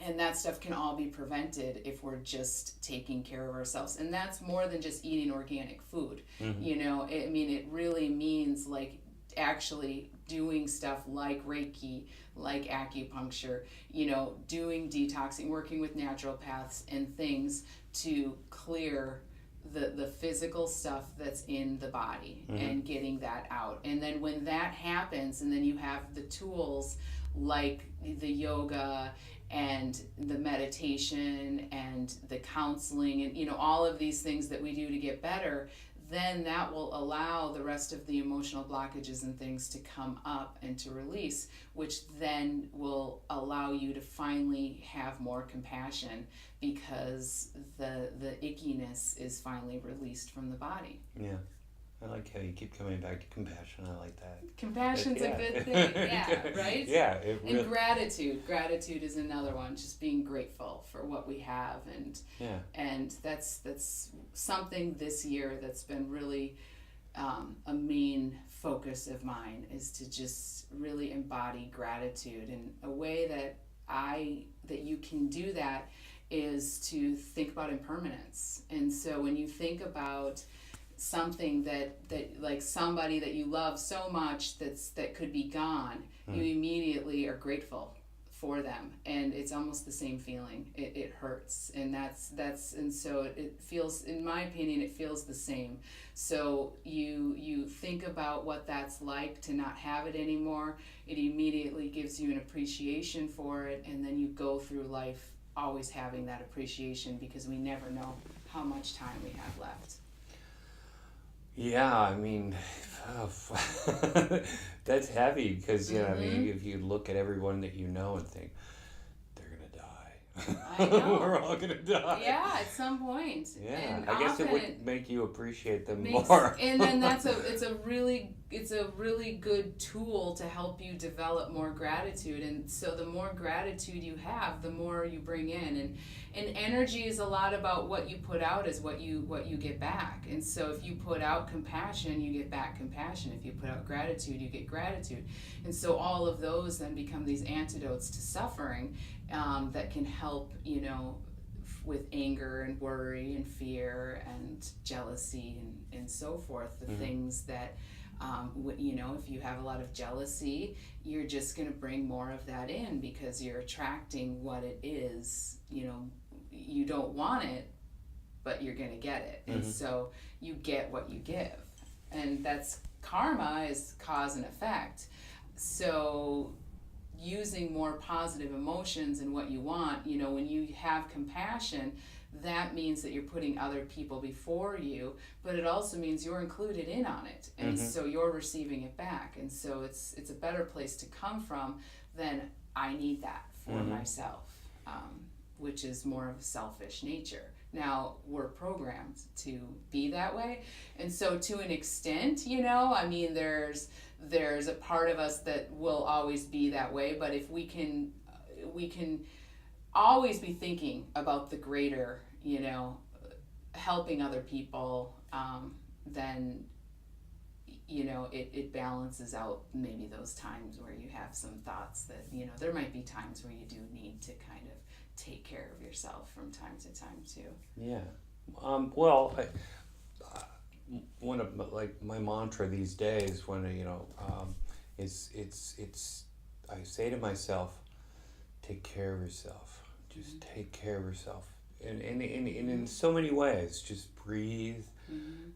And that stuff can all be prevented if we're just taking care of ourselves. And that's more than just eating organic food. It really means like actually doing stuff like Reiki, like acupuncture, doing detoxing, working with naturopaths and things to clear the physical stuff that's in the body and getting that out. And then when that happens, and then you have the tools like the yoga and the meditation and the counseling and, you know, all of these things that we do to get better, then that will allow the rest of the emotional blockages and things to come up and to release, which then will allow you to finally have more compassion because the ickiness is finally released from the body. Yeah. I like how you keep coming back to compassion. I like that. Compassion's a good thing, yeah, right? Yeah. It really... And gratitude. Gratitude is another one, just being grateful for what we have. And that's something this year that's been really a main focus of mine, is to just really embody gratitude. And a way that you can do that is to think about impermanence. And so when you think about something that like somebody that you love so much that could be gone, you immediately are grateful for them, and it's almost the same feeling. It hurts, and and so it feels, in my opinion, it feels the same. So you think about what that's like to not have it anymore. It immediately gives you an appreciation for it, and then you go through life always having that appreciation, because we never know how much time we have left. Yeah, I mean, that's heavy, because, you know, I mean, if you look at everyone that you know and think, they're going to die. I know. We're all going to die. Yeah, at some point. Yeah, and I guess it would make you appreciate them makes, more. And then it's a really good tool to help you develop more gratitude. And so the more gratitude you have, the more you bring in. And energy is a lot about what you put out is what you get back. And so if you put out compassion, you get back compassion. If you put out gratitude, you get gratitude. And so all of those then become these antidotes to suffering that can help, you know, with anger and worry and fear and jealousy and so forth. The things that, you know, if you have a lot of jealousy, you're just going to bring more of that in, because you're attracting what it is. You know, you don't want it, but you're going to get it. And so you get what you give. And that's karma, is cause and effect. So using more positive emotions and what you want, you know, when you have compassion, that means that you're putting other people before you, but it also means you're included in on it, and so you're receiving it back. And so it's a better place to come from than I need that for myself, which is more of a selfish nature. Now, we're programmed to be that way, and so to an extent, you know, I mean, there's a part of us that will always be that way, but if we can always be thinking about the greater, you know, helping other people, then, you know, it balances out maybe those times where you have some thoughts that, you know, there might be times where you do need to kind of take care of yourself from time to time too. Yeah. Well, one of my mantra these days, when, you know, it's I say to myself, take care of yourself. Just take care of yourself. And in so many ways, just breathe,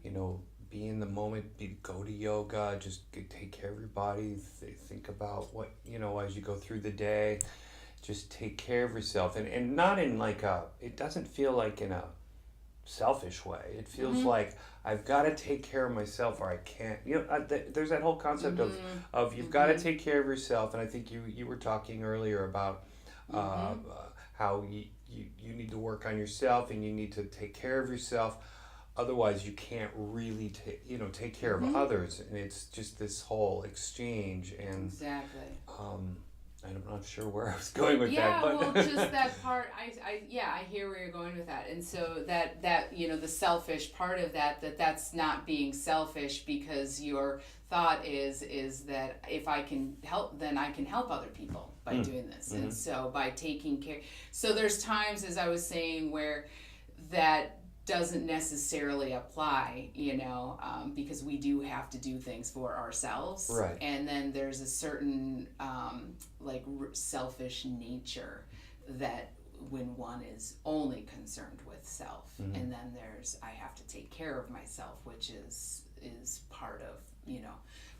you know, be in the moment, go to yoga, just take care of your body, think about what, you know, as you go through the day, just take care of yourself. And not in like it doesn't feel like in a selfish way. It feels like I've got to take care of myself, or I can't, you know, there's that whole concept of you've got to take care of yourself. And I think you were talking earlier about how you need to work on yourself, and you need to take care of yourself. Otherwise, you can't really take care of others, and it's just this whole exchange. And exactly. I'm not sure where I was going with that. Yeah, But well, just that part. I hear where you're going with that, and so that you know, the selfish part of that's not being selfish, because your thought is that if I can help, then I can help other people by doing this, and so by taking care. So there's times, as I was saying, where that doesn't necessarily apply, you know, because we do have to do things for ourselves. Right. And then there's a certain selfish nature that when one is only concerned with self, and then there's I have to take care of myself, which is is part of,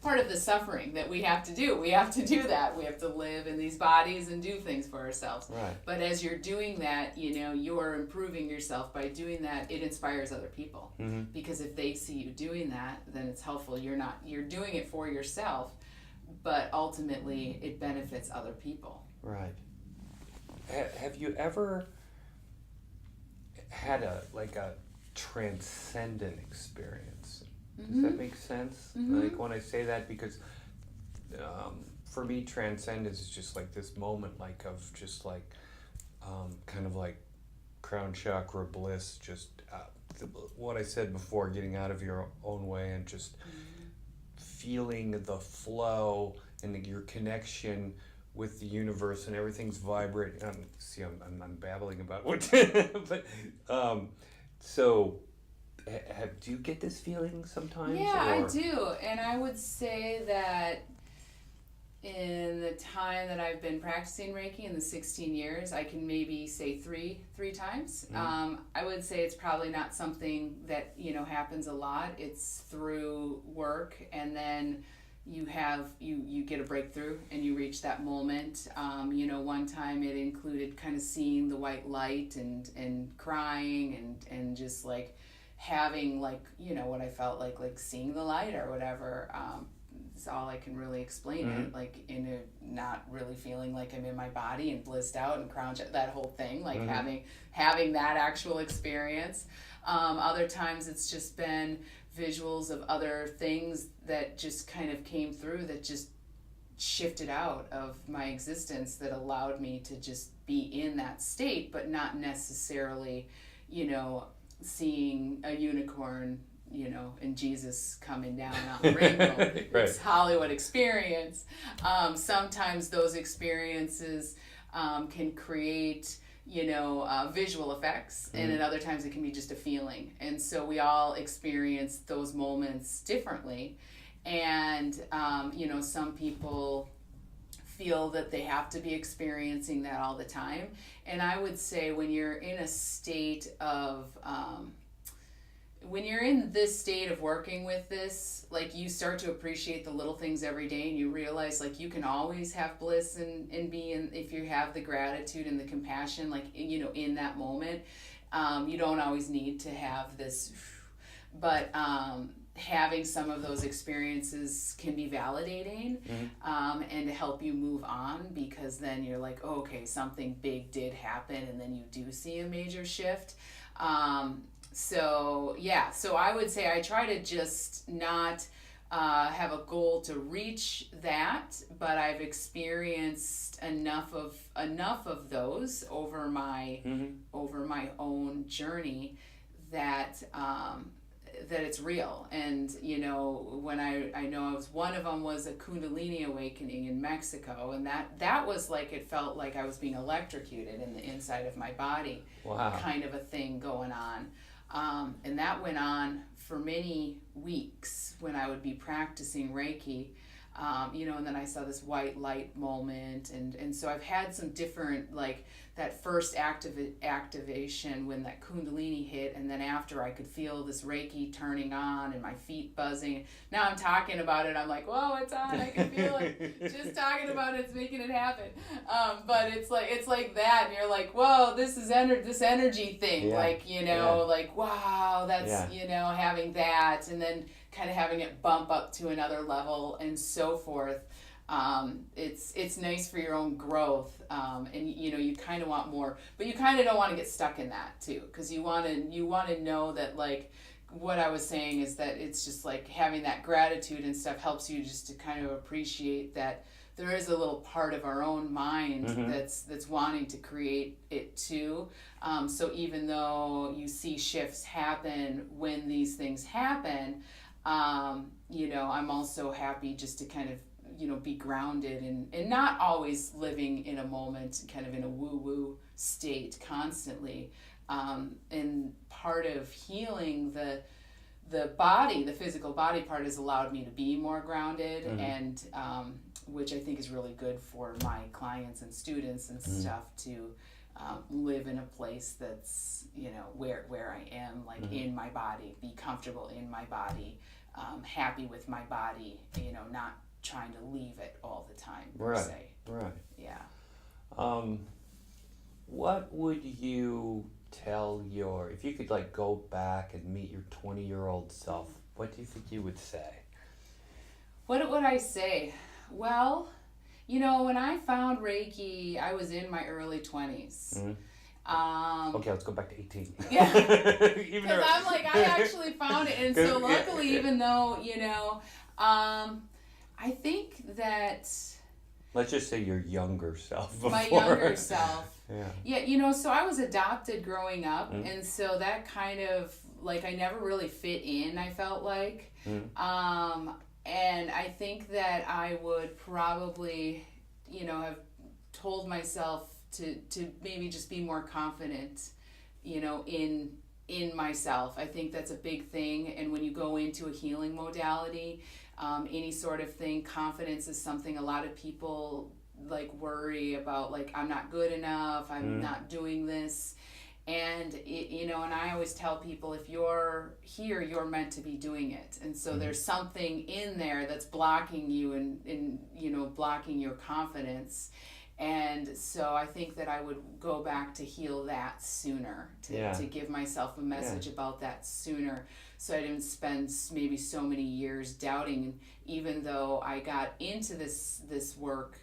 part of the suffering that we have to do. We have to do that. We have to live in these bodies and do things for ourselves. Right. But as you're doing that, you're improving yourself. By doing that, it inspires other people. Mm-hmm. Because if they see you doing that, then it's helpful. You're doing it for yourself, but ultimately it benefits other people. Right. Have you ever had a transcendent experience? Does that make sense? Mm-hmm. Like when I say that, because for me, transcendence is just like this moment, like of just like kind of like crown chakra bliss, just what I said before, getting out of your own way and just feeling the flow and your connection with the universe, and everything's vibrating. I'm babbling about what, but so. Do you get this feeling sometimes? Yeah, I do. And I would say that in the time that I've been practicing Reiki, in the 16 years, I can maybe say three times. Mm-hmm. I would say it's probably not something that, happens a lot. It's through work, and then you get a breakthrough and you reach that moment. One time it included kind of seeing the white light and crying and just like having what I felt like seeing the light or whatever. It's all I can really explain it, like in a not really feeling like I'm in my body and blissed out and crown that whole thing, like having that actual experience. Other times it's just been visuals of other things that just kind of came through that just shifted out of my existence, that allowed me to just be in that state, but not necessarily, seeing a unicorn, and Jesus coming down on the rainbow. Right. It's Hollywood experience. Sometimes those experiences can create, visual effects, and at other times it can be just a feeling. And so we all experience those moments differently. And, some people feel that they have to be experiencing that all the time. And I would say when you're in a state of, when you're in this state of working with this, like you start to appreciate the little things every day, and you realize like you can always have bliss and be in, if you have the gratitude and the compassion, like, in that moment. You don't always need to have this, but having some of those experiences can be validating, and to help you move on, because then you're like, oh, okay, something big did happen, and then you do see a major shift. So I would say I try to just not have a goal to reach that, but I've experienced enough of those over my own journey that it's real. And when I know I was, one of them was a Kundalini awakening in Mexico, and that was like, it felt like I was being electrocuted in the inside of my body. Wow. Kind of a thing going on. And that went on for many weeks when I would be practicing Reiki, and then I saw this white light moment. And so I've had some different, like that first activation when that Kundalini hit, and then after I could feel this Reiki turning on and my feet buzzing. Now I'm talking about it, I'm like, whoa, it's on, I can feel it. Just talking about it's making it happen. But it's like that, and you're like, whoa, this is this energy thing, like, like, wow, that's, having that, and then kind of having it bump up to another level and so forth. It's nice for your own growth, and you kind of want more, but you kind of don't want to get stuck in that too, because you want to know that, like what I was saying is that it's just like having that gratitude and stuff helps you just to kind of appreciate that there is a little part of our own mind that's wanting to create it too. So even though you see shifts happen when these things happen, I'm also happy just to kind of be grounded and not always living in a moment, kind of in a woo-woo state constantly. And part of healing the body, the physical body part, has allowed me to be more grounded, and which I think is really good for my clients and students and stuff, to live in a place that's, where I am, like in my body, be comfortable in my body. happy with my body, not trying to leave it all the time, per Right. se. Right. Yeah. What would you tell if you could like go back and meet your 20-year-old self, what do you think you would say? What would I say? Well, when I found Reiki, I was in my early 20s. Mm-hmm. Okay, let's go back to 18. Yeah. Because I'm like, I actually found it. And so luckily, even though, I think that... Let's just say your younger self before. My younger self. Yeah. Yeah, so I was adopted growing up, and so that kind of, like, I never really fit in, I felt like. And I think that I would probably, have told myself to maybe just be more confident, in myself. I think that's a big thing. And when you go into a healing modality, any sort of thing, confidence is something a lot of people like worry about, like, I'm not good enough, I'm not doing this. And and I always tell people, if you're here, you're meant to be doing it. And so there's something in there that's blocking you and blocking your confidence. And so I think that I would go back to heal that sooner, to give myself a message about that sooner, so I didn't spend maybe so many years doubting. And even though I got into this work,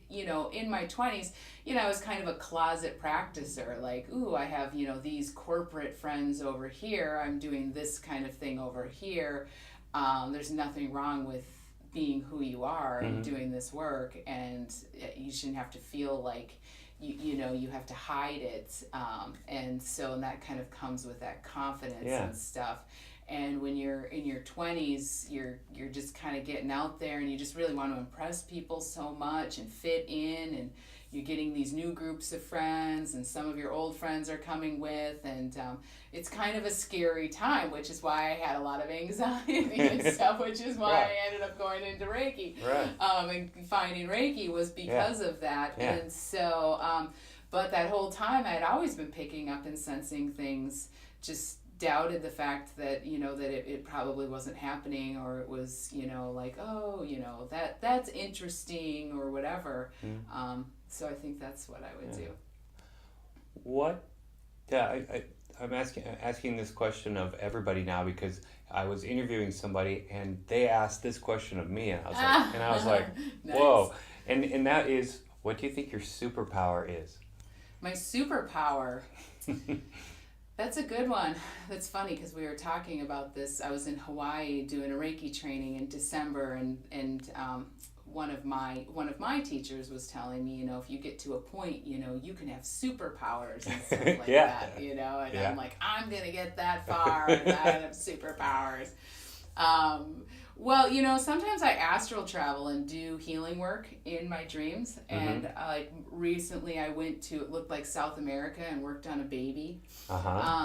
in my 20s, I was kind of a closet practicer, like, ooh, I have, these corporate friends over here, I'm doing this kind of thing over here. There's nothing wrong with being who you are and doing this work, and you shouldn't have to feel like you have to hide it, and that kind of comes with that confidence and stuff. And when you're in your 20s, you're just kind of getting out there, and you just really want to impress people so much and fit in, and you're getting these new groups of friends, and some of your old friends are coming with, and it's kind of a scary time, which is why I had a lot of anxiety and stuff, which is why I ended up going into Reiki. Right. And finding Reiki was because of that. Yeah. And so, but that whole time I had always been picking up and sensing things, just doubted the fact that that it probably wasn't happening, or it was like, oh, that's interesting or whatever. So I think that's what I would do. I'm asking this question of everybody now, because I was interviewing somebody and they asked this question of me, and I was like, nice. Whoa, and that is, what do you think your superpower is? My superpower. That's a good one. That's funny, because we were talking about this. I was in Hawaii doing a Reiki training in December, and one of my teachers was telling me, if you get to a point, you can have superpowers and stuff like that, and I'm like, I'm gonna get that far and I have superpowers. Well, sometimes I astral travel and do healing work in my dreams. And like recently I went to, it looked like South America, and worked on a baby.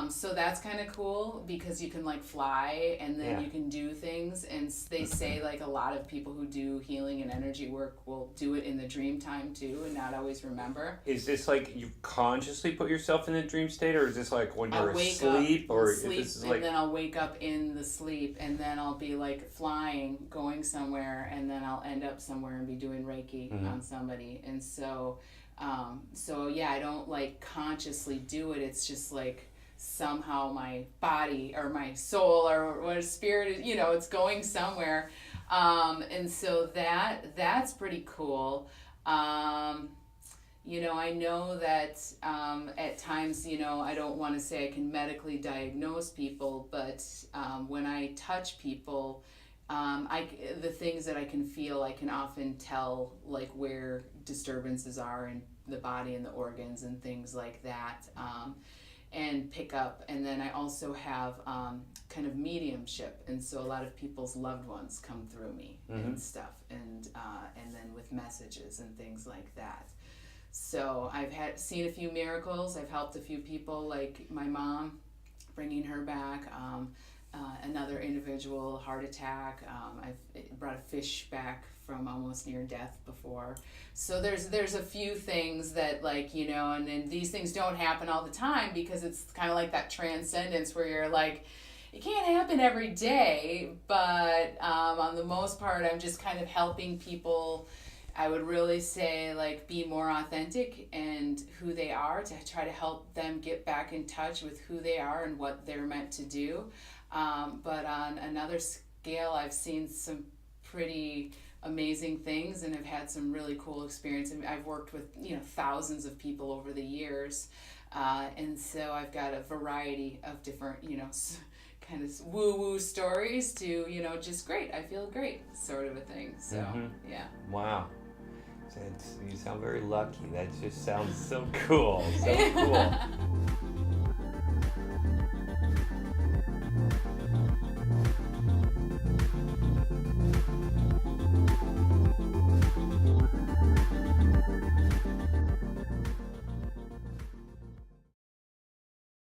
So that's kind of cool, because you can like fly, and then you can do things. And they say like a lot of people who do healing and energy work will do it in the dream time too, and not always remember. Is this like you consciously put yourself in the dream state, or is this like when you're asleep, or sleep, is this like... And then I'll wake up in the sleep, and then I'll be like flying, going somewhere, and then I'll end up somewhere and be doing Reiki on somebody. And so I don't like consciously do it. It's just like somehow my body or my soul or what spirit is, it's going somewhere. And so that's pretty cool. I know that at times, I don't want to say I can medically diagnose people, but when I touch people, the things that I can feel, I can often tell like where disturbances are in the body and the organs and things like that, and pick up. And then I also have kind of mediumship, and so a lot of people's loved ones come through me and stuff, and then with messages and things like that. So I've seen a few miracles. I've helped a few people, like my mom, bringing her back. Another individual, heart attack. I've brought a fish back from almost near death before. So there's a few things that, like, and then these things don't happen all the time, because it's kind of like that transcendence where you're like, it can't happen every day, but on the most part, I'm just kind of helping people. I would really say, like, be more authentic and who they are, to try to help them get back in touch with who they are and what they're meant to do. But on another scale, I've seen some pretty amazing things and have had some really cool experience. I've worked with, thousands of people over the years. And so I've got a variety of different, kind of woo-woo stories to, just great, I feel great, sort of a thing. So, yeah. Wow. You sound very lucky. That just sounds so cool. So cool.